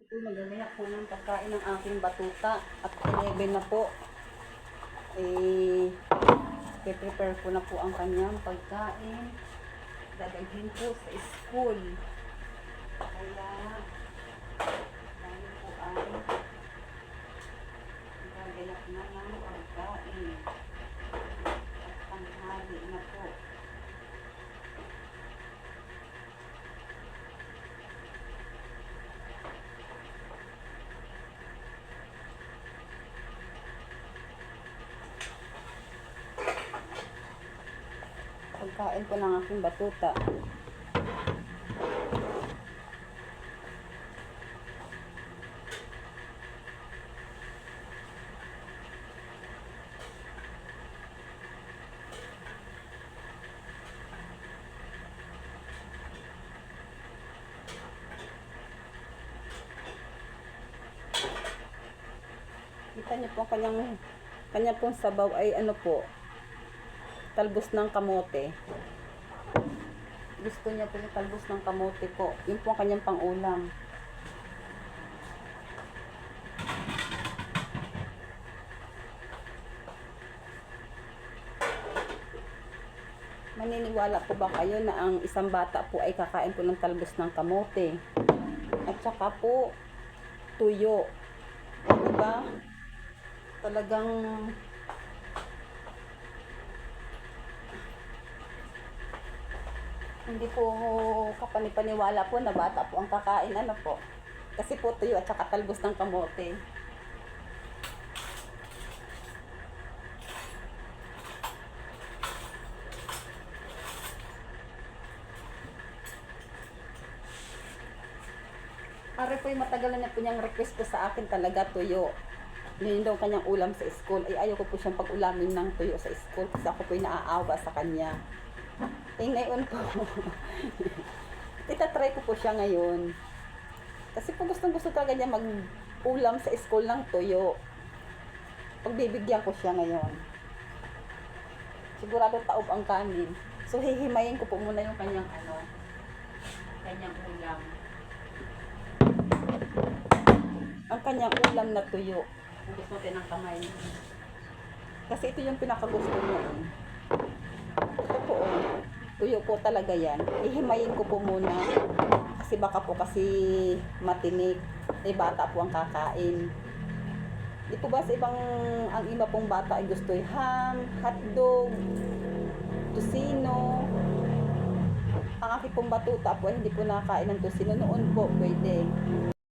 Ito, magagayak po ng pagkain ng aking batuta. At 11 na po. Prepare ko na po ang kanyang pagkain. Dadalhin po sa school. Kaya, dahil po ay gagayak na ng pagkain. At tanghali na po. Pagkain po ng aking batuta. Kita niyo po kanya pong sabaw ay ano po, talbos ng kamote. Gusto niya po yung talbos ng kamote po. Yun po ang kanyang pang-ulam. Maniniwala po ba kayo na ang isang bata po ay kakain po ng talbos ng kamote? At saka po, tuyo. O, diba? Talagang hindi po kapanipaniwala po na bata po ang kakain, ano po. Kasi po tuyo at saka talbos ng kamote. Pare po yung matagal na po niyang request po sa akin talaga tuyo. Yun daw kanyang ulam sa school. Ay ayaw ko po siyang pag-ulamin ng tuyo sa school kasi ako po yung naaawa sa kanya. Ngayon po, itatry ko po siya ngayon. Kasi po gustong-gusto talaga niya mag-ulam sa school ng tuyo. Pagbibigyan ko siya ngayon. Sigurado taob ang kanin. So hihimayin ko po muna yung kanyang kanyang ulam. Ang kanyang ulam na tuyo. Gusto natin ng kamay. Kasi ito yung pinakagusto niya eh. Ito po oh. Tuyo po talaga yan. Ihimayin ko po muna. Kasi baka po kasi matinik. Bata po ang kakain. Di po ba sa ang iba pong bata ay gusto yung ham, hotdog, tusino. Ang aking pong batuta po hindi po nakakain ng tusino. Noon po pwede.